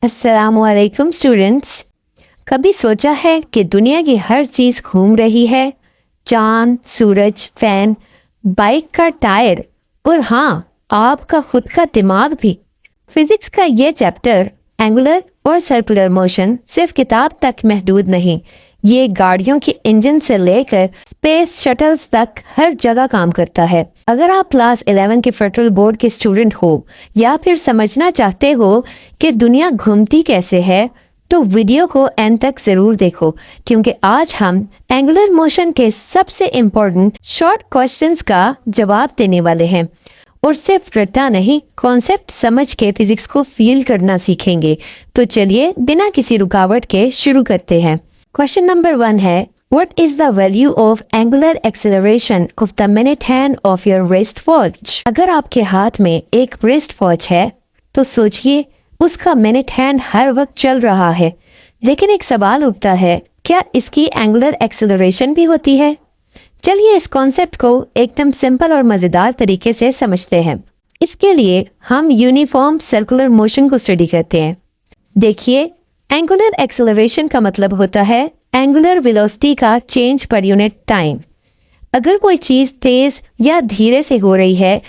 अस्सलामुअलैकुम स्टूडेंट्स। कभी सोचा है कि दुनिया की हर चीज़ घूम रही है? चांद, सूरज, फैन, बाइक का टायर और हाँ, आपका खुद का दिमाग भी। फिजिक्स का ये चैप्टर एंगुलर और सर्कुलर मोशन सिर्फ किताब तक महदूद नहीं, ये गाड़ियों के इंजन से लेकर स्पेस शटल्स तक हर जगह काम करता है। अगर आप क्लास 11 के फेडरल बोर्ड के स्टूडेंट हो या फिर समझना चाहते हो कि दुनिया घूमती कैसे है, तो वीडियो को एंड तक जरूर देखो, क्योंकि आज हम एंगुलर मोशन के सबसे इम्पोर्टेंट शॉर्ट क्वेश्चंस का जवाब देने वाले हैं और सिर्फ रट्टा नहीं, कॉन्सेप्ट समझ के फिजिक्स को फील करना सीखेंगे। तो चलिए बिना किसी रुकावट के शुरू करते हैं। क्वेश्चन नंबर 1 है, What is the value of angular acceleration of the minute hand of your wrist watch? अगर आपके हाथ में एक wrist watch है, तो सोचिए उसका मिनट हैंड हर वक्त चल रहा है, लेकिन एक सवाल उठता है, क्या इसकी एंगुलर एक्सेलरेशन भी होती है? चलिए इस कॉन्सेप्ट को एकदम सिंपल और मजेदार तरीके से समझते हैं। इसके लिए हम यूनिफॉर्म सर्कुलर मोशन को स्टडी करते हैं। देखिए, एंगुलर एक्सेलरेशन का मतलब होता है एंगुलर वेलोसिटी का चेंज पर यूनिट टाइम। अगर कोई चीज तेज या धीरे से हो रही है,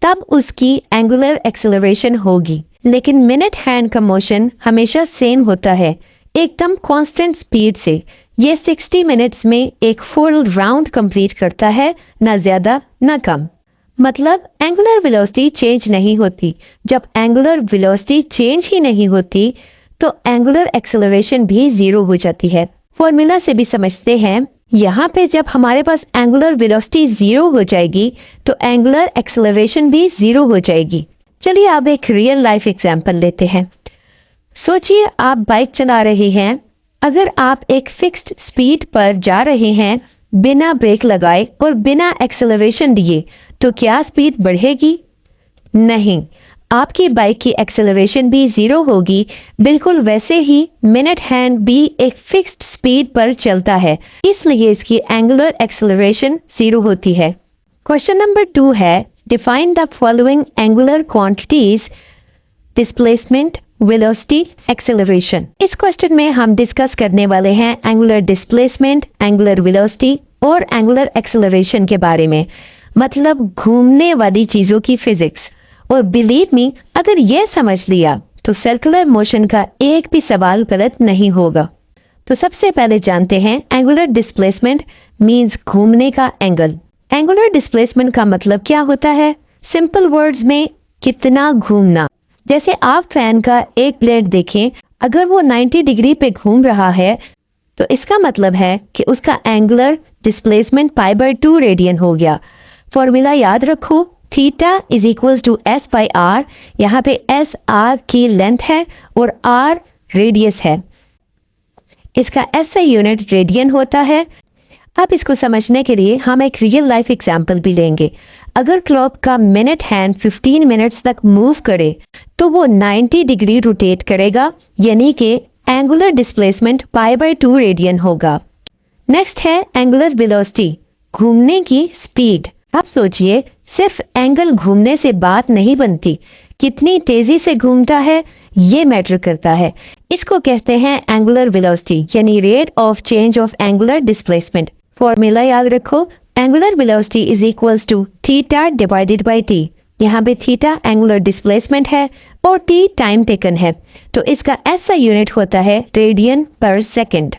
तब उसकी एंगुलर एक्सेलरेशन होगी, लेकिन मिनट हैंड का मोशन हमेशा सेम होता है, एकदम कांस्टेंट स्पीड से। ये 60 मिनट्स में एक फुल राउंड कंप्लीट करता है, ना ज्यादा ना कम। मतलब एंगुलर वेलोसिटी चेंज नहीं होती। जब एंगुलर वेलोसिटी चेंज ही नहीं होती, तो एंगुलर एक्सेलरेशन भी जीरो हो जाती है। फॉर्मूला से भी समझते हैं, यहाँ पे जब हमारे पास एंगुलर वेलोसिटी जीरो हो जाएगी, तो एंगुलर एक्सेलरेशन भी जीरो हो जाएगी। चलिए अब एक रियल लाइफ एग्जांपल लेते हैं। सोचिए आप बाइक चला रहे हैं। अगर आप एक फिक्स्ड स्पीड पर जा रहे हैं, बिना ब्रेक लगाए और बिना एक्सेलरेशन दिए, तो क्या स्पीड बढ़ेगी? नहीं, आपकी बाइक की एक्सेलरेशन भी जीरो होगी। बिल्कुल वैसे ही मिनट हैंड भी एक फिक्स्ड स्पीड पर चलता है, इसलिए इसकी एंगुलर एक्सेलरेशन जीरो होती है। क्वेश्चन नंबर 2 है, define the following angular quantities displacement, velocity, acceleration. इस क्वेश्चन में हम डिस्कस करने वाले हैं एंगुलर डिस्प्लेसमेंट, एंगुलर वेलोसिटी और एंगुलर एक्सेलरेशन के बारे में, मतलब घूमने वाली चीजों की फिजिक्स। और बिलीव मी, अगर ये समझ लिया तो सर्कुलर मोशन का एक भी सवाल गलत नहीं होगा। तो सबसे पहले जानते हैं एंगुलर डिस्प्लेसमेंट मींस घूमने का एंगल। एंगुलर डिस्प्लेसमेंट का मतलब क्या होता है? सिंपल वर्ड्स में, कितना घूमना। जैसे आप फैन का एक ब्लेड देखें, अगर वो 90 डिग्री पे घूम रहा है, तो इसका मतलब है कि उसका एंगुलर डिस्प्लेसमेंट π/2 रेडियन हो गया। फॉर्मूला याद रखो, theta is equals to S by R. यहाँ पे एस आर की लेंथ है और आर रेडियस है। इसका एस आई यूनिट रेडियन होता है। अब इसको समझने के लिए हम एक रियल लाइफ एग्जांपल भी लेंगे। अगर क्लॉक का मिनट हैंड 15 मिनट्स तक मूव करे, तो वो 90 डिग्री रोटेट करेगा, यानी कि एंगुलर डिस्प्लेसमेंट π/2 रेडियन होगा। नेक्स्ट है एंगुलर वेलोसिटी, घूमने की स्पीड। आप सोचिए, सिर्फ एंगल घूमने से बात नहीं बनती, कितनी तेजी से घूमता है ये मैटर करता है। इसको कहते हैं एंगुलर वेलोसिटी, यानी rate of change of angular displacement. Formula याद रखो, angular velocity is equals to theta divided by T. यहाँ पे थीटा एंगुलर डिस्प्लेसमेंट है और टी टाइम टेकन है, तो इसका ऐसा यूनिट होता है रेडियन पर सेकेंड।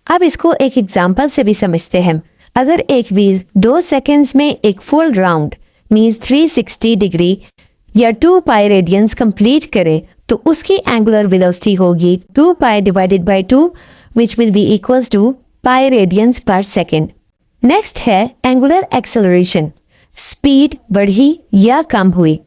अब इसको एक एग्जाम्पल से भी समझते हैं। अगर एक व्हील 2 सेकेंड्स में एक फुल राउंड मीन्स 360 डिग्री या 2 पाई रेडियंस कंप्लीट करे, तो उसकी एंगुलर वेलोसिटी होगी 2 pi divided by 2, which will be equals to pi radians पर सेकेंड। नेक्स्ट है एंगुलर एक्सेलरेशन, स्पीड बढ़ी या कम हुई।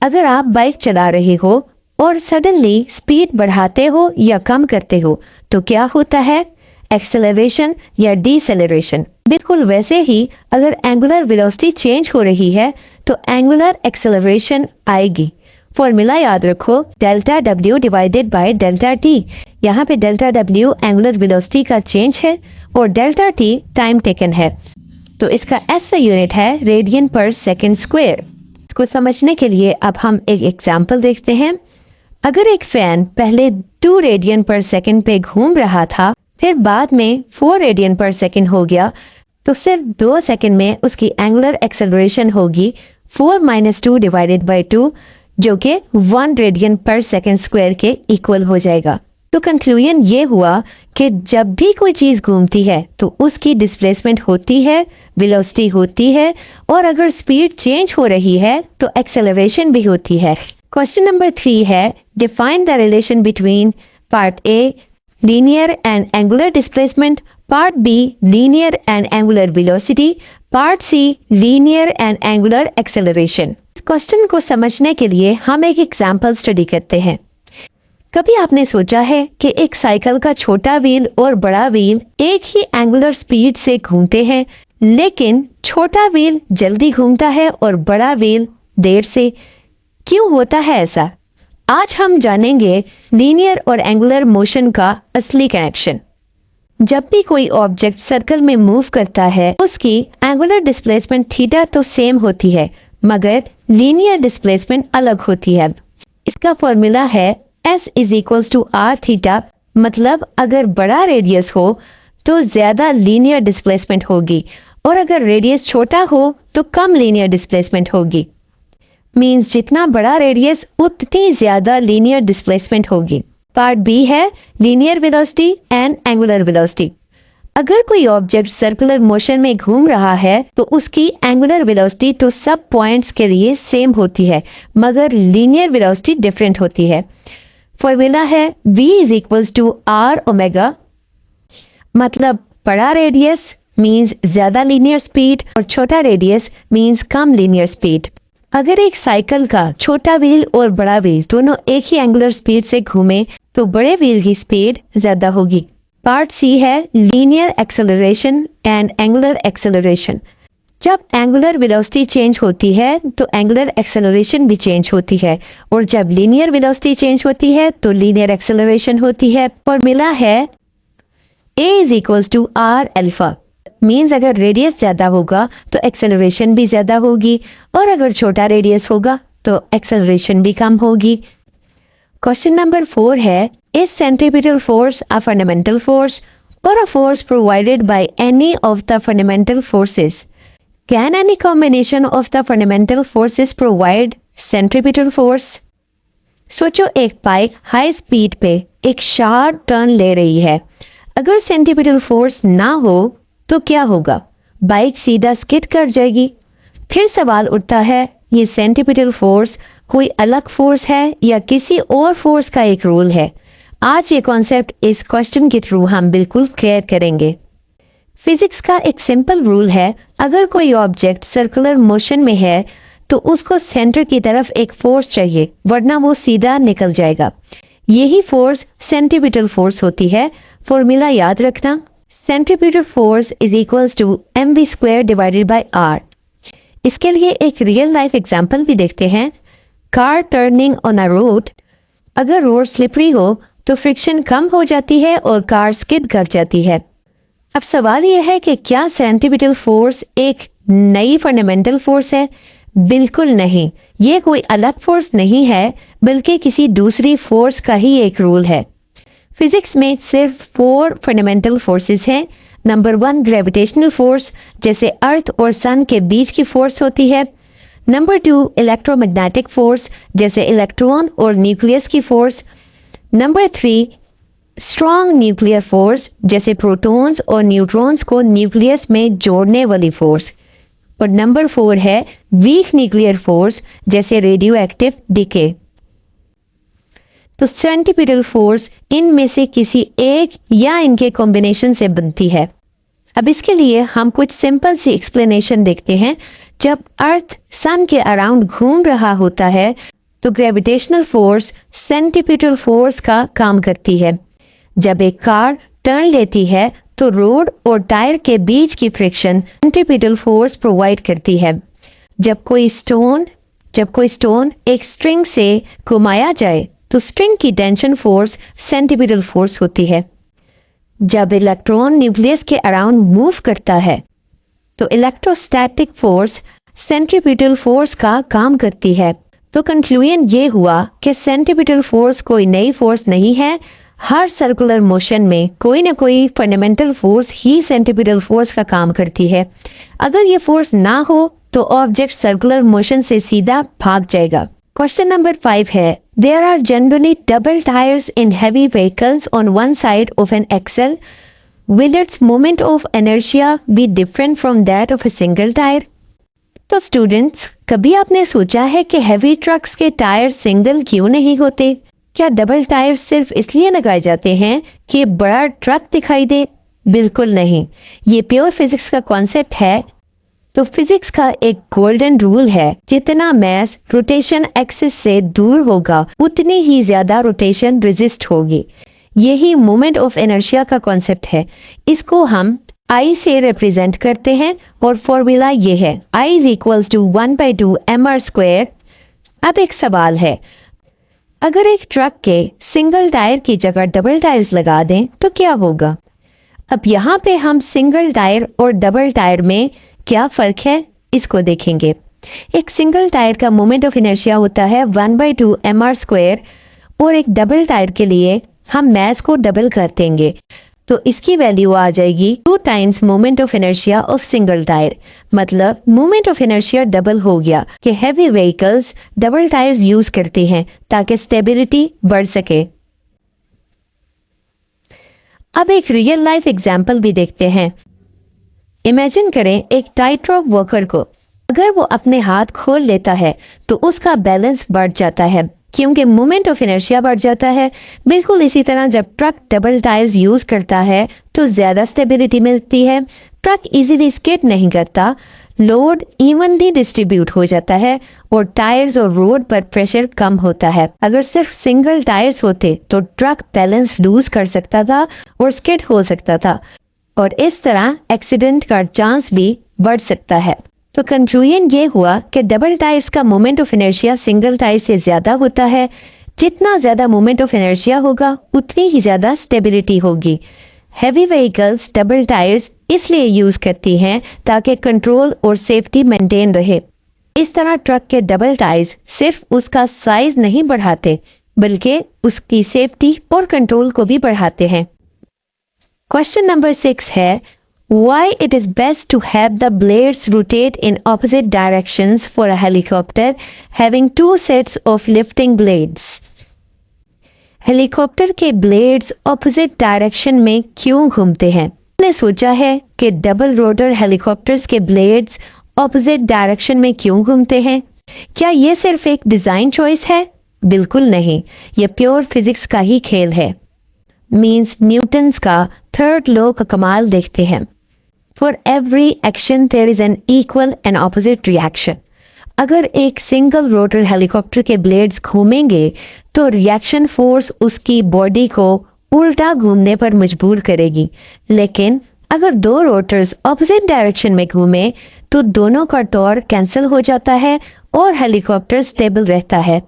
अगर आप बाइक चला रहे हो और सडनली स्पीड बढ़ाते हो या कम करते हो, तो क्या होता है? एक्सेलरेशन या डीसेलरेशन। बिल्कुल वैसे ही अगर एंगुलर वेलोसिटी चेंज हो रही है, तो एंगुलर एक्सेलरेशन आएगी। फॉर्मूला याद रखो, delta W divided by delta T. यहाँ पे डेल्टा डब्ल्यू एंगुलर वेलोसिटी का चेंज है और डेल्टा टी टाइम टेकन है, तो इसका ऐसा यूनिट है रेडियन पर सेकेंड स्क्वायर। इसको समझने के लिए अब हम एक एग्जाम्पल देखते हैं। अगर एक फैन पहले 2 रेडियन पर सेकंड पे घूम रहा था, फिर बाद में 4 रेडियन पर सेकंड हो गया, तो सिर्फ 2 सेकंड में उसकी एंगुलर एक्सेलरेशन होगी 4 - 2 डिवाइडेड बाई 2, जो कि 1 रेडियन पर सेकंड स्क्वायर के इक्वल हो जाएगा। तो कंक्लूजन ये हुआ कि जब भी कोई चीज़ घूमती है तो उसकी डिस्प्लेसमेंट होती है, वेलोसिटी होती है, और अगर स्पीड चेंज हो रही है तो एक्सेलरेशन भी होती है। क्वेश्चन नंबर 3 है, define the relation between part A linear and angular displacement, part B linear and angular velocity, part C linear and angular acceleration. इस क्वेश्चन को समझने के लिए हम एक एग्जाम्पल स्टडी करते हैं। कभी आपने सोचा है कि एक साइकिल का छोटा व्हील और बड़ा व्हील एक ही एंगुलर स्पीड से घूमते हैं, लेकिन छोटा व्हील जल्दी घूमता है और बड़ा व्हील देर से। क्यों होता है ऐसा? आज हम जानेंगे लीनियर और एंगुलर मोशन का असली कनेक्शन। जब भी कोई ऑब्जेक्ट सर्कल में मूव करता है, उसकी एंगुलर डिस्प्लेसमेंट थीटा तो सेम होती है, मगर लीनियर डिस्प्लेसमेंट अलग होती है। इसका फॉर्मूला है S = R थीटा। मतलब अगर बड़ा रेडियस हो तो ज्यादा लीनियर डिस्प्लेसमेंट होगी, और अगर रेडियस छोटा हो तो कम लीनियर डिस्प्लेसमेंट होगी। मींस जितना बड़ा रेडियस उतनी ज्यादा लीनियर डिस्प्लेसमेंट होगी। पार्ट बी है linear velocity and angular velocity. अगर कोई ऑब्जेक्ट सर्कुलर मोशन में घूम रहा है तो उसकी एंगुलर वेलोसिटी तो सब पॉइंट्स के लिए सेम होती है, मगर लीनियर वेलोसिटी डिफरेंट होती है। फॉर्मूला है V = R ओमेगा। मतलब बड़ा रेडियस मींस ज्यादा लीनियर स्पीड और छोटा रेडियस मींस कम लीनियर स्पीड। अगर एक साइकिल का छोटा व्हील और बड़ा व्हील दोनों एक ही एंगुलर स्पीड से घूमे तो बड़े व्हील की स्पीड ज्यादा होगी। पार्ट सी है linear acceleration and angular acceleration. जब एंगुलर वेलोसिटी चेंज होती है तो एंगुलर एक्सेलरेशन भी चेंज होती है, और जब लीनियर वेलोसिटी चेंज होती है तो लीनियर एक्सेलरेशन होती है। फॉर्मूला है A = R अल्फा। मीन्स अगर रेडियस ज्यादा होगा तो एक्सेलरेशन भी ज्यादा होगी, और अगर छोटा रेडियस होगा तो एक्सेलरेशन भी कम होगी। क्वेश्चन नंबर 4 है, is centripetal force a fundamental force और a force provided by any of the fundamental forces? Can any combination of the fundamental forces provide centripetal force? सोचो एक बाइक हाई स्पीड पे एक sharp turn ले रही है। अगर सेंट्रीपिटल फोर्स ना हो तो क्या होगा? बाइक सीधा स्किड कर जाएगी। फिर सवाल उठता है, ये सेंट्रीपिटल फोर्स कोई अलग फोर्स है या किसी और फोर्स का एक रूल है? आज ये कॉन्सेप्ट इस क्वेश्चन के थ्रू हम बिल्कुल क्लियर करेंगे। फिजिक्स का एक सिंपल रूल है, अगर कोई ऑब्जेक्ट सर्कुलर मोशन में है तो उसको सेंटर की तरफ एक फोर्स चाहिए, वरना वो सीधा निकल जाएगा। यही फोर्स सेंट्रीपिटल फोर्स होती है। फॉर्मूला याद रखना, centripetal force = mv² divided by r। इसके लिए एक रियल लाइफ एग्जांपल भी देखते हैं। Car turning on a road. अगर रोड स्लिपरी हो तो फ्रिक्शन कम हो जाती है और कार स्किड कर जाती है। अब सवाल यह है कि क्या सेंट्रीपिटल फोर्स एक नई फंडामेंटल फोर्स है? बिल्कुल नहीं, ये कोई अलग फोर्स नहीं है, बल्कि किसी दूसरी फोर्स का ही एक रूल है। फिजिक्स में सिर्फ 4 फंडामेंटल फोर्सेस हैं। नंबर 1 ग्रेविटेशनल फोर्स, जैसे अर्थ और सन के बीच की फोर्स होती है। नंबर 2 इलेक्ट्रोमैग्नेटिक फोर्स, जैसे इलेक्ट्रॉन और न्यूक्लियस की force. Number 3 strong nuclear force, जैसे प्रोटॉन्स और न्यूट्रॉन्स को न्यूक्लियस में जोड़ने वाली फोर्स। और नंबर 4 है वीक न्यूक्लियर फोर्स, जैसे रेडियो एक्टिव डिके। तो सेंट्रीपिटल फोर्स इनमें से किसी एक या इनके कॉम्बिनेशन से बनती है। अब इसके लिए हम कुछ सिंपल सी एक्सप्लेनेशन देखते हैं। जब अर्थ सन के अराउंड घूम रहा होता है तो ग्रेविटेशनल फोर्स सेंट्रीपिटल फोर्स का काम करती है। जब एक कार टर्न लेती है तो रोड और टायर के बीच की फ्रिक्शन सेंट्रीपिटल फोर्स प्रोवाइड करती है। जब कोई स्टोन एक स्ट्रिंग से घुमाया जाए तो स्ट्रिंग की टेंशन फोर्स सेंट्रीपिटल फोर्स होती है। जब इलेक्ट्रॉन न्यूक्लियस के अराउंड मूव करता है तो इलेक्ट्रोस्टैटिक फोर्स सेंट्रीपिटल फोर्स का काम करती है। तो कंक्लूजन ये हुआ कि सेंट्रीपिटल फोर्स कोई नई फोर्स नहीं है। हर सर्कुलर मोशन में कोई ना कोई फंडामेंटल फोर्स ही सेंट्रीपिटल फोर्स का काम करती है। अगर ये फोर्स ना हो तो ऑब्जेक्ट सर्कुलर मोशन से सीधा भाग जाएगा। क्वेश्चन नंबर 5 है, there are generally double tyres in heavy vehicles on one side of an axle. Will its moment of inertia be different from that of a single tyre? तो students, कभी आपने सोचा है कि हैवी ट्रक्स के tyre single क्यों नहीं होते? क्या डबल टायर सिर्फ इसलिए लगाए जाते हैं कि बड़ा ट्रक दिखाई दे? बिल्कुल नहीं, ये प्योर फिजिक्स का कॉन्सेप्ट है। तो फिजिक्स का एक गोल्डन रूल है, जितना मास रोटेशन एक्सिस से दूर होगा उतनी ही ज्यादा रोटेशन रेजिस्ट होगी। यही मोमेंट ऑफ इनर्शिया का कॉन्सेप्ट है। इसको हम आई से रिप्रेजेंट करते हैं और फॉर्मूला ये है, I is equals to 1/2 mr²। अब एक सवाल है, अगर एक ट्रक के सिंगल टायर की जगह डबल टायर्स लगा दें तो क्या होगा? अब यहाँ पे हम सिंगल टायर और डबल टायर में क्या फर्क है इसको देखेंगे। एक सिंगल टायर का मोमेंट ऑफ इनर्शिया होता है 1/2 mr² और एक डबल टायर के लिए हम मास को डबल कर देंगे तो इसकी वैल्यू आ जाएगी 2 times moment of inertia of single tyre. मतलब मोमेंट ऑफ इनर्शिया डबल हो गया कि heavy vehicles double tyres use करते हैं ताकि स्टेबिलिटी बढ़ सके। अब एक रियल लाइफ एग्जांपल भी देखते हैं। इमेजिन करें एक टाइट रॉप वर्कर को, अगर वो अपने हाथ खोल लेता है तो उसका बैलेंस बढ़ जाता है क्योंकि मोमेंट ऑफ इनर्शिया बढ़ जाता है। बिल्कुल इसी तरह जब ट्रक डबल टायर्स यूज करता है तो ज्यादा स्टेबिलिटी मिलती है। ट्रक इजीली स्किड नहीं करता, लोड इवनली डिस्ट्रीब्यूट हो जाता है और टायर्स और रोड पर प्रेशर कम होता है। अगर सिर्फ सिंगल टायर्स होते तो ट्रक बैलेंस लूज कर सकता था और स्किड हो सकता था और इस तरह एक्सीडेंट का चांस भी बढ़ सकता है। तो कंक्लूजन ये हुआ कि डबल टायर्स का moment of inertia single tyre से ज्यादा होता है। जितना ज्यादा मोमेंट ऑफ इनर्शिया होगा उतनी ही ज्यादा स्टेबिलिटी होगी। हैवी व्हीकल्स डबल टायर्स इसलिए यूज करती हैं ताकि कंट्रोल और सेफ्टी मेंटेन रहे। इस तरह ट्रक के डबल टायर्स सिर्फ उसका साइज नहीं बढ़ाते बल्कि उसकी सेफ्टी और कंट्रोल को भी बढ़ाते हैं। क्वेश्चन नंबर 6 है, why it is best to have the blades rotate in opposite directions for a helicopter having 2 sets of lifting blades? Helicopter के ब्लेड्स ऑपोजिट डायरेक्शन में क्यों घूमते हैं? आपने सोचा है कि डबल रोटर हेलीकॉप्टर्स के ब्लेड्स ऑपोजिट डायरेक्शन में क्यों घूमते हैं? क्या ये सिर्फ एक डिजाइन चॉइस है? बिल्कुल नहीं, ये प्योर फिजिक्स का ही खेल है। मीन्स न्यूटन्स का थर्ड लॉ का कमाल देखते हैं। For every action there is an equal and opposite reaction. अगर एक सिंगल रोटर हेलीकॉप्टर के ब्लेड्स घूमेंगे तो रिएक्शन फोर्स उसकी बॉडी को उल्टा घूमने पर मजबूर करेगी। लेकिन अगर दो रोटर्स ऑपोजिट डायरेक्शन में घूमे तो दोनों का टॉर्क कैंसिल हो जाता है और हेलीकॉप्टर स्टेबल रहता है।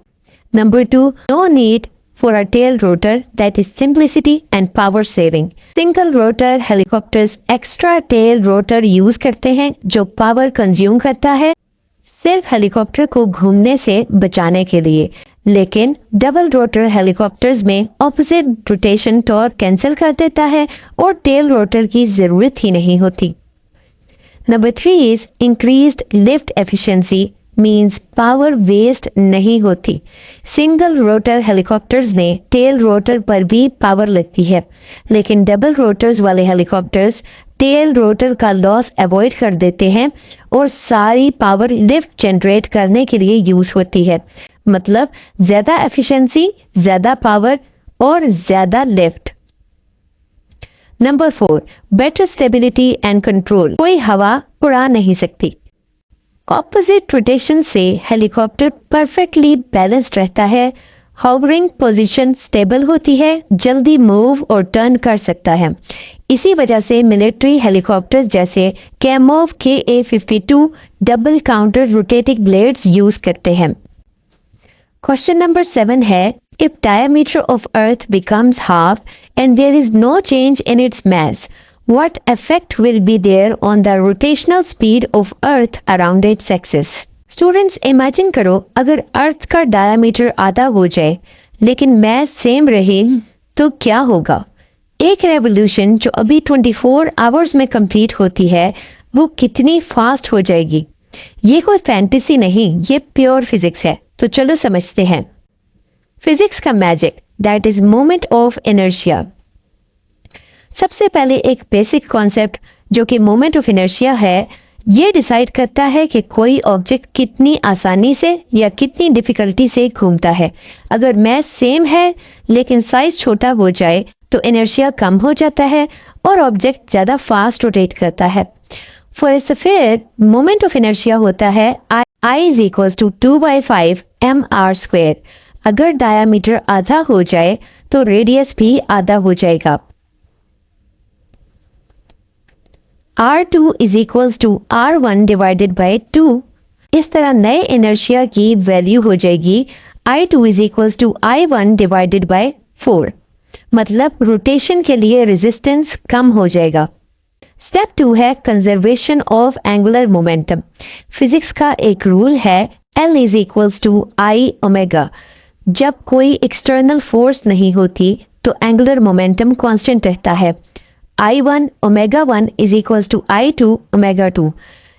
Number 2, no need for a tail rotor, that is simplicity and power saving. Single rotor helicopters extra tail rotor use करते हैं जो पावर कंज्यूम करता है सिर्फ हेलीकॉप्टर को घूमने से बचाने के लिए। लेकिन डबल रोटर हेलीकॉप्टर्स में ऑपोजिट रोटेशन टॉर्क कैंसिल कर देता है और टेल रोटर की जरूरत ही नहीं होती। Number 3 is increased lift efficiency means power waste नहीं होती। सिंगल रोटर हेलीकॉप्टर्स में टेल रोटर पर भी पावर लगती है लेकिन डबल रोटर्स वाले हेलीकॉप्टर्स टेल रोटर का लॉस अवॉइड कर देते हैं और सारी पावर लिफ्ट जनरेट करने के लिए यूज होती है। मतलब ज्यादा एफिशिएंसी, ज्यादा पावर और ज्यादा lift. Number 4, better stability and control. कोई हवा उड़ा नहीं सकती। ऑपोजिट रोटेशन से हेलीकॉप्टर परफेक्टली बैलेंस्ड रहता है, हॉवरिंग पोजीशन स्टेबल होती है, जल्दी मूव और टर्न कर सकता है। इसी वजह से मिलिट्री हेलीकॉप्टर्स जैसे Kamov KA-52 double counter rotating blades use करते हैं। क्वेश्चन नंबर 7 है, if diameter of earth becomes half and there is no change in its mass, What effect will be there on the rotational speed of Earth around its axis? Students imagine करो अगर अर्थ का diameter आधा हो जाए लेकिन mess same रहे तो क्या होगा? एक रेवोल्यूशन जो अभी 24 आवर्स में कंप्लीट होती है वो कितनी फास्ट हो जाएगी? ये कोई फैंटेसी नहीं, ये प्योर फिजिक्स है। तो चलो समझते हैं फिजिक्स का magic, that is moment of inertia. सबसे पहले एक बेसिक कॉन्सेप्ट जो कि मोमेंट ऑफ इनर्शिया है, ये डिसाइड करता है कि कोई ऑब्जेक्ट कितनी आसानी से या कितनी डिफिकल्टी से घूमता है। अगर मैस सेम है लेकिन साइज छोटा हो जाए तो इनर्शिया कम हो जाता है और ऑब्जेक्ट ज़्यादा फास्ट रोटेट करता है। For a sphere moment of inertia होता है I is equals to 2/5 mr²। अगर डायामीटर आधा हो जाए तो रेडियस भी आधा हो जाएगा। R2 is equals to R1 divided by 2। इस तरह नए इनर्शिया की वैल्यू हो जाएगी I2 is equals to I1 divided by 4। मतलब रोटेशन के लिए रेजिस्टेंस कम हो जाएगा। स्टेप 2 है conservation of angular momentum. Physics का एक रूल है L is equals to I omega. जब कोई एक्सटर्नल फोर्स नहीं होती तो एंगुलर मोमेंटम कांस्टेंट रहता है। I1 omega 1 is equals to I2 omega 2।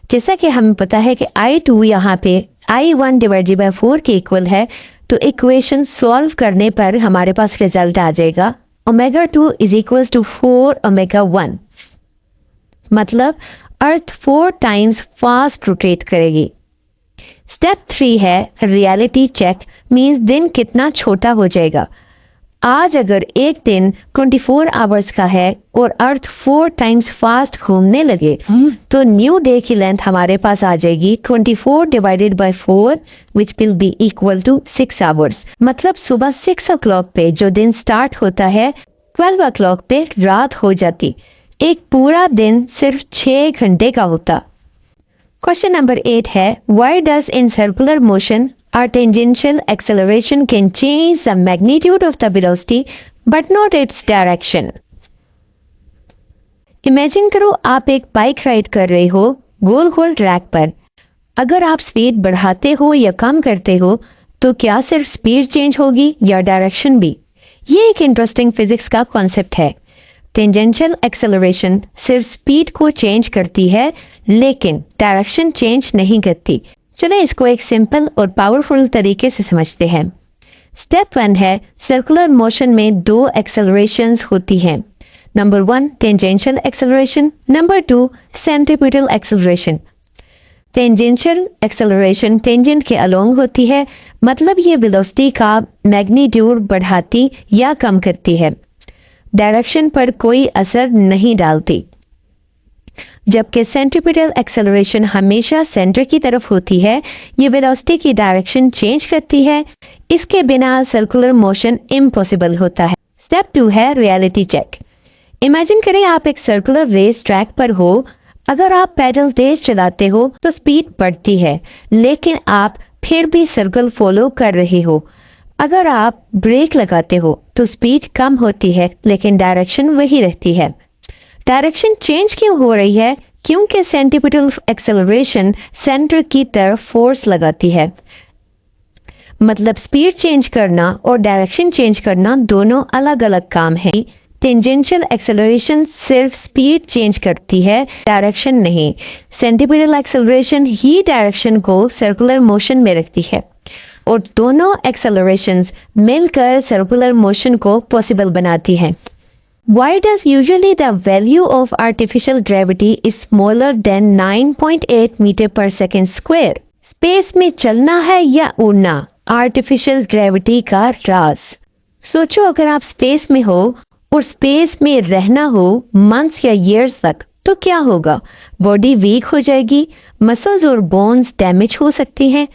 जैसा कि हमें पता है कि I2 यहाँ पे I1 डिवाइडेड बाई 4 के इक्वल है, तो इक्वेशन सॉल्व करने पर हमारे पास रिजल्ट आ जाएगा omega 2 is equals to 4 omega 1। मतलब अर्थ 4 टाइम्स फास्ट रोटेट करेगी। स्टेप 3 है रियलिटी चेक, मीन्स दिन कितना छोटा हो जाएगा। आज अगर एक दिन 24 आवर्स का है और अर्थ 4 टाइम्स फास्ट घूमने लगे तो न्यू डे की लेंथ हमारे पास आ जाएगी 24 divided by 4 which will be equal to 6 hours. मतलब सुबह 6 o'clock पे जो दिन स्टार्ट होता है 12 o'clock पे रात हो जाती। एक पूरा दिन सिर्फ 6 घंटे का होता। क्वेश्चन नंबर 8 है why does in circular motion our tangential acceleration can change the magnitude of the velocity but not its direction? Imagine करो आप एक बाइक राइड कर रहे हो गोल गोल ट्रैक पर। अगर आप स्पीड बढ़ाते हो या कम करते हो तो क्या सिर्फ स्पीड चेंज होगी या डायरेक्शन भी? ये एक इंटरेस्टिंग फिजिक्स का कॉन्सेप्ट है। टेंजेंशियल एक्सेलरेशन सिर्फ स्पीड को चेंज करती है लेकिन डायरेक्शन चेंज नहीं करती। चले इसको एक सिंपल और पावरफुल तरीके से समझते हैं। स्टेप 1 है सर्कुलर मोशन में 2 एक्सेलरेशंस होती हैं। Number 1 tangential acceleration, number 2 centripetal acceleration. Tangential acceleration tangent के अलोंग होती है, मतलब ये वेलोसिटी का मैग्नीट्यूड बढ़ाती या कम करती है, डायरेक्शन पर कोई असर नहीं डालती। जबकि सेंट्रीपिटल एक्सेलरेशन हमेशा सेंटर की तरफ होती है, ये वेलोसिटी की डायरेक्शन चेंज करती है। इसके बिना सर्कुलर मोशन इम्पॉसिबल होता है। स्टेप 2 है रियलिटी चेक। इमेजिन करें आप एक सर्कुलर रेस ट्रैक पर हो। अगर आप पैडल तेज चलाते हो तो स्पीड बढ़ती है लेकिन आप फिर भी सर्कल फॉलो कर रहे हो। अगर आप ब्रेक लगाते हो तो स्पीड कम होती है लेकिन डायरेक्शन वही रहती है। डायरेक्शन चेंज क्यों हो रही है? क्योंकि सेंट्रीपिटल एक्सेलरेशन सेंटर की तरफ फोर्स लगाती है। मतलब स्पीड चेंज करना और डायरेक्शन चेंज करना दोनों अलग अलग काम है। टेंजेंशियल एक्सेलरेशन सिर्फ स्पीड चेंज करती है, डायरेक्शन नहीं। सेंट्रीपिटल एक्सेलरेशन ही डायरेक्शन को सर्कुलर मोशन में रखती है और दोनों एक्सेलरेशंस मिलकर सर्कुलर मोशन को पॉसिबल बनाती हैं। Why does usually the value of artificial gravity is smaller than 9.8 meter per second square? Space में चलना है या उड़ना, आर्टिफिशियल ग्रेविटी का राज। सोचो अगर आप स्पेस में हो और स्पेस में रहना हो मंथ्स या ईयर्स तक तो क्या होगा? बॉडी वीक हो जाएगी, मसल्स और बोन्स डैमेज हो सकती हैं।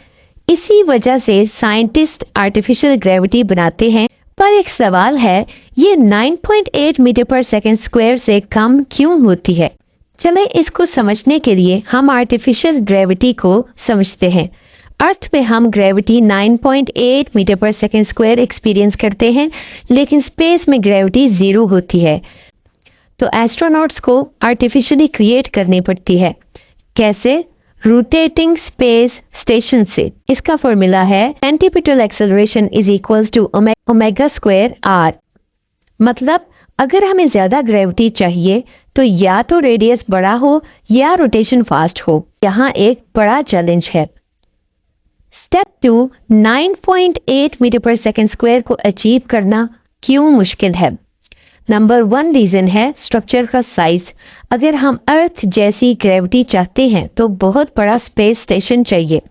इसी वजह से साइंटिस्ट आर्टिफिशियल ग्रेविटी बनाते हैं। पर एक सवाल है, ये 9.8 मीटर पर सेकेंड स्क्वायर से कम क्यों होती है? चले इसको समझने के लिए हम आर्टिफिशियल ग्रेविटी को समझते हैं। अर्थ पे हम ग्रेविटी 9.8 मीटर पर सेकेंड स्क्वायर एक्सपीरियंस करते हैं लेकिन स्पेस में ग्रेविटी 0 होती है। तो एस्ट्रोनॉट्स को आर्टिफिशियली क्रिएट करनी पड़ती है। कैसे? रोटेटिंग स्पेस स्टेशन से। इसका फॉर्मूला है centripetal acceleration is equals to omega square R. मतलब अगर हमें ज्यादा ग्रेविटी चाहिए तो या तो रेडियस बड़ा हो या रोटेशन फास्ट हो। यहाँ एक बड़ा चैलेंज है। स्टेप 2, 9.8 मीटर पर सेकेंड स्क्वायर को अचीव करना क्यों मुश्किल है? नंबर 1 रीजन है स्ट्रक्चर का साइज। अगर हम अर्थ जैसी ग्रेविटी चाहते हैं तो बहुत बड़ा स्पेस स्टेशन चाहिए।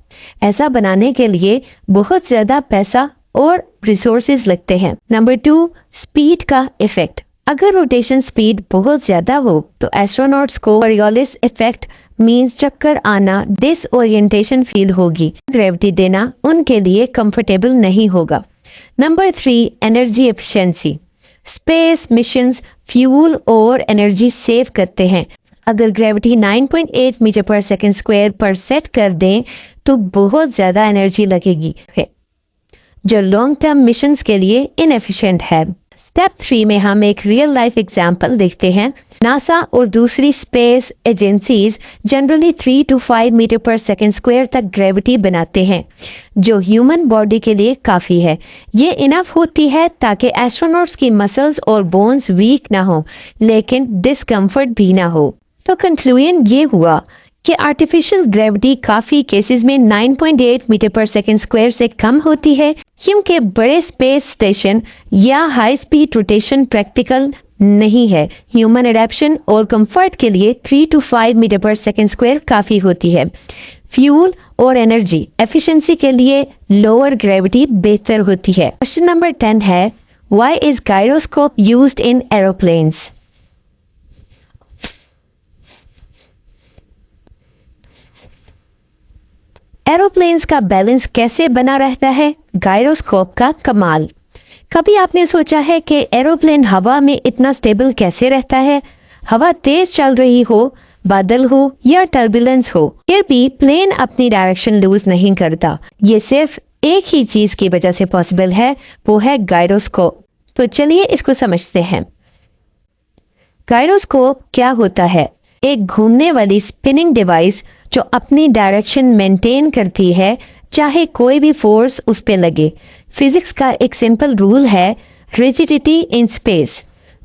ऐसा बनाने के लिए बहुत ज्यादा पैसा और रिसोर्सेज लगते हैं। नंबर 2, स्पीड का इफेक्ट। अगर रोटेशन स्पीड बहुत ज्यादा हो तो एस्ट्रोनॉट्स को कोरियोलिस इफेक्ट मींस चक्कर आना, डिसओरिएंटेशन फील होगी। ग्रेविटी देना उनके लिए कंफर्टेबल नहीं होगा। Number 3, energy efficiency. Space missions fuel और एनर्जी सेव करते हैं। अगर ग्रेविटी 9.8 मीटर पर सेकेंड स्क्वायर पर सेट कर दें तो बहुत ज़्यादा एनर्जी लगेगी जो लॉन्ग टर्म मिशंस के लिए इनएफिशिएंट है। स्टेप 3 में हम एक रियल लाइफ एग्जाम्पल देखते हैं। नासा और दूसरी space agencies generally 3 to 5 metre पर सेकेंड स्क्वायर तक ग्रेविटी बनाते हैं जो ह्यूमन बॉडी के लिए काफ़ी है। ये इनफ होती है ताकि एस्ट्रोनॉट्स की मसल्स और बोन्स वीक ना हो लेकिन डिस्कम्फर्ट भी ना हो। तो कंक्लूजन ये हुआ कि आर्टिफिशियल ग्रेविटी काफ़ी केसेस में 9.8 मीटर पर सेकेंड स्क्वायर से कम होती है क्योंकि बड़े स्पेस स्टेशन या हाई स्पीड रोटेशन प्रैक्टिकल नहीं है। ह्यूमन एडेप्शन और कंफर्ट के लिए 3 to 5 मीटर पर सेकेंड स्क्वायर काफ़ी होती है। फ्यूल और एनर्जी एफिशिएंसी के लिए लोअर ग्रेविटी बेहतर होती है। क्वेश्चन नंबर 10 है, why is gyroscope used in aeroplanes? Aeroplanes का बैलेंस कैसे बना रहता है? गायरोस्कोप का कमाल। कभी आपने सोचा है कि एरोप्लेन हवा में इतना स्टेबल कैसे रहता है? हवा तेज चल रही हो, बादल हो या टर्बुलेंस हो, फिर भी प्लेन अपनी डायरेक्शन लूज नहीं करता। ये सिर्फ एक ही चीज की वजह से पॉसिबल है, वो है गायरोस्कोप। तो चलिए इसको समझते हैं। गायरोस्कोप क्या होता है? एक घूमने वाली स्पिनिंग डिवाइस जो अपनी डायरेक्शन मेंटेन करती है चाहे कोई भी फोर्स उस पे लगे। फिजिक्स का एक सिंपल रूल है, रिजिडिटी इन स्पेस।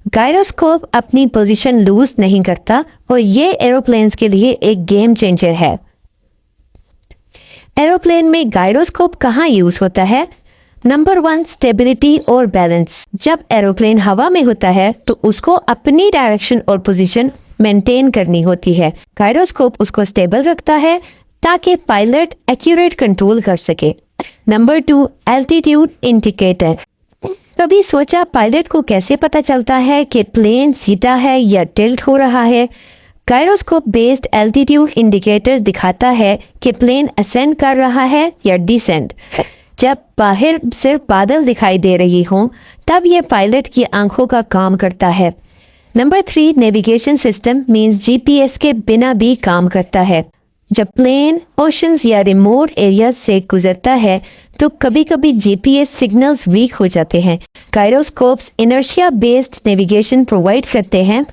गायरोस्कोप अपनी पोजीशन लूज नहीं करता और ये एरोप्लेन्स के लिए एक गेम चेंजर है। एरोप्लेन में गायरोस्कोप कहाँ यूज होता है? नंबर 1, स्टेबिलिटी और बैलेंस। जब एरोप्लेन हवा में होता है तो उसको अपनी डायरेक्शन और पोजीशन मेंटेन करनी होती है। गायरोस्कोप उसको स्टेबल रखता है ताकि पायलट एक्यूरेट कंट्रोल कर सके। Number 2, altitude indicator. कभी सोचा पायलट को कैसे पता चलता है कि प्लेन सीधा है या टिल्ट हो रहा है? गायरोस्कोप बेस्ड एल्टीट्यूड इंडिकेटर दिखाता है कि प्लेन असेंड कर रहा है या डिसेंड। जब बाहर सिर्फ बादल दिखाई दे रही हों तब ये पायलट की आंखों का काम करता है। Number 3, navigation system means GPS के बिना भी काम करता है। जब प्लेन ओशंस या रिमोट एरिया से गुजरता है तो कभी कभी जीपीएस सिग्नल्स वीक हो जाते हैं। Gyroscopes inertia based navigation provide करते हैं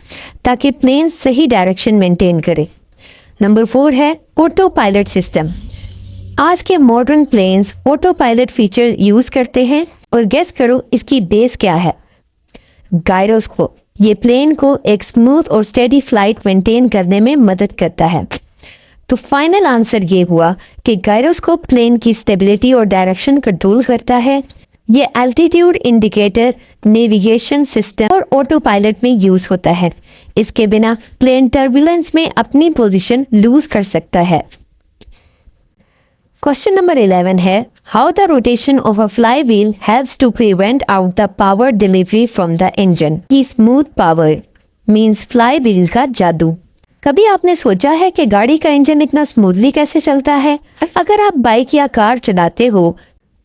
ताकि प्लेन सही डायरेक्शन मेंटेन करे। नंबर 4 है ऑटो पायलट सिस्टम। आज के modern planes auto pilot feature use करते हैं और गेस करो इसकी बेस क्या है? गायरोस्कोप। ये प्लेन को एक स्मूथ और स्टेडी फ्लाइट मेंटेन करने में मदद करता है। तो फाइनल आंसर ये हुआ कि गायरोस्कोप प्लेन की स्टेबिलिटी और डायरेक्शन कंट्रोल करता है। ये एल्टीट्यूड इंडिकेटर, नेविगेशन सिस्टम और ऑटो पायलट में यूज होता है। इसके बिना प्लेन टर्बुलेंस में अपनी पोजीशन लूज कर सकता है। क्वेश्चन नंबर 11 है, how the rotation of a flywheel helps to prevent out the power delivery from the engine. की smooth power means flywheel का जादू। कभी आपने सोचा है कि गाड़ी का इंजन इतना स्मूथली कैसे चलता है? अगर आप बाइक या कार चलाते हो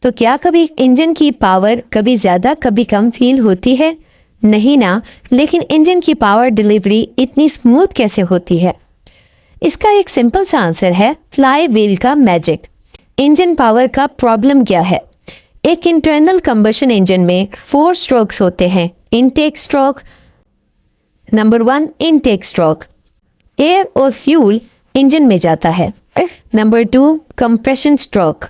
तो क्या कभी इंजन की पावर कभी ज्यादा कभी कम फील होती है? नहीं ना। लेकिन इंजन की पावर डिलीवरी इतनी स्मूथ कैसे होती है? इसका एक सिंपल सा आंसर है फ्लाई व्हील का मैजिक। इंजन पावर का प्रॉब्लम क्या है? एक इंटरनल कंबशन इंजन में 4 स्ट्रोक्स होते हैं, intake stroke, number 1 intake stroke, air और फ्यूल इंजन में जाता है। Number 2 compression stroke,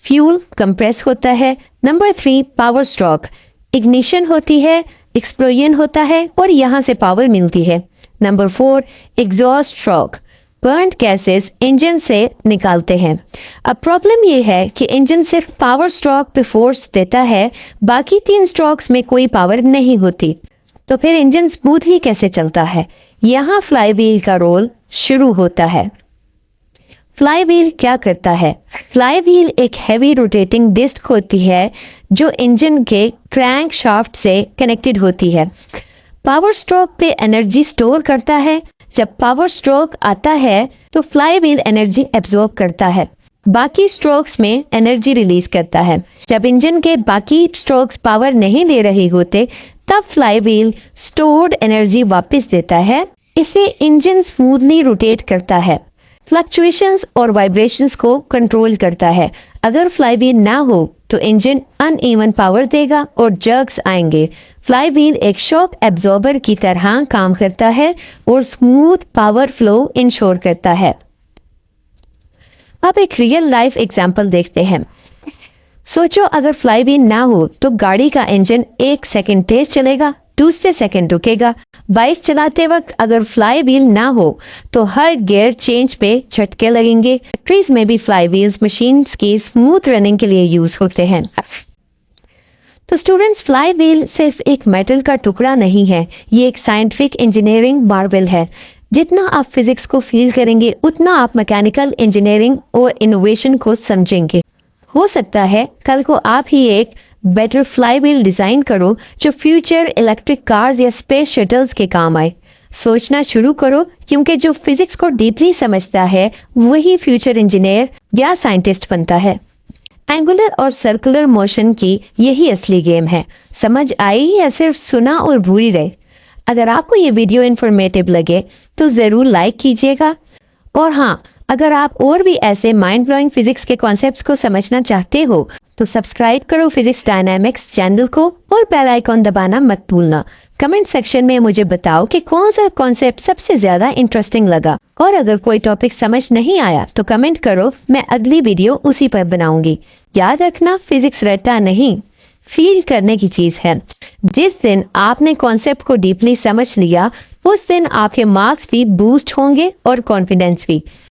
fuel compress होता है। नंबर 3 पावर स्ट्रोक, इग्निशन होती है, एक्सप्लोजन होता है और यहाँ से पावर मिलती है। Number 4 exhaust stroke, burned gases engine से निकालते हैं। अब प्रॉब्लम ये है कि इंजन सिर्फ पावर स्ट्रोक पे फोर्स देता है, बाकी 3 स्ट्रोक्स में कोई पावर नहीं होती। तो फिर इंजन स्मूथली कैसे चलता है? यहाँ फ्लाईव्हील का रोल शुरू होता है। फ्लाईव्हील क्या करता है? फ्लाईव्हील एक हैवी रोटेटिंग डिस्क होती है जो इंजन के क्रैंक शाफ्ट से कनेक्टेड होती है। पावर स्ट्रोक पे एनर्जी स्टोर करता है। जब पावर स्ट्रोक आता है तो फ्लाईव्हील एनर्जी एब्जॉर्ब करता है, बाकी स्ट्रोक्स में एनर्जी रिलीज करता है। जब इंजन के बाकी स्ट्रोक्स पावर नहीं दे रहे होते तब फ्लाईव्हील स्टोर्ड एनर्जी वापस देता है। इसे इंजन स्मूथली रोटेट करता है, फ्लक्चुएशंस और वाइब्रेशंस को कंट्रोल करता है। अगर फ्लाईव्हील ना हो तो इंजन अनइवन पावर देगा और जर्क्स आएंगे। फ्लाईव्हील एक शॉक एब्जॉर्बर की तरह काम करता है और स्मूथ पावर फ्लो इंश्योर करता है। अब एक रियल लाइफ एग्जांपल देखते हैं। सोचो अगर फ्लाईव्हील ना हो तो गाड़ी का इंजन 1 सेकंड तेज चलेगा, दूसरे सेकंड रुकेगा। बाइक चलाते वक्त अगर फ्लाईव्हील ना हो तो हर गियर चेंज पे झटके लगेंगे। फैक्ट्रीज में भी फ्लाईव्हील्स मशीन्स की स्मूथ रनिंग के लिए यूज होते हैं। तो स्टूडेंट्स, फ्लाईव्हील सिर्फ एक मेटल का टुकड़ा नहीं है, ये एक साइंटिफिक इंजीनियरिंग मार्वल है। जितना आप फिजिक्स को फील करेंगे उतना आप मैकेनिकल इंजीनियरिंग और इनोवेशन को समझेंगे। हो सकता है कल को आप ही एक बेटर फ्लाईव्हील डिजाइन करो जो फ्यूचर इलेक्ट्रिक कार्स या स्पेस शटल्स के काम आए। सोचना शुरू करो, क्योंकि जो फिजिक्स को डीपली समझता है वही फ्यूचर इंजीनियर या साइंटिस्ट बनता है। एंगुलर और सर्कुलर मोशन की यही असली गेम है। समझ आई या सिर्फ सुना और भूल गए? अगर आपको ये वीडियो इन्फॉर्मेटिव लगे तो ज़रूर लाइक कीजिएगा। और हाँ, अगर आप और भी ऐसे माइंड ब्लोइंग फिजिक्स के कॉन्सेप्ट्स को समझना चाहते हो तो सब्सक्राइब करो फिजिक्स डायनामिक्स चैनल को और बेल आइकॉन दबाना मत भूलना। कमेंट सेक्शन में मुझे बताओ कि कौन सा कॉन्सेप्ट सबसे ज्यादा इंटरेस्टिंग लगा। और अगर कोई टॉपिक समझ नहीं आया तो कमेंट करो, मैं अगली वीडियो उसी पर बनाऊंगी। याद रखना, फिजिक्स रट्टा नहीं, फील करने की चीज है। जिस दिन आपने कॉन्सेप्ट को डीपली समझ लिया उस दिन आपके मार्क्स भी बूस्ट होंगे और कॉन्फिडेंस भी।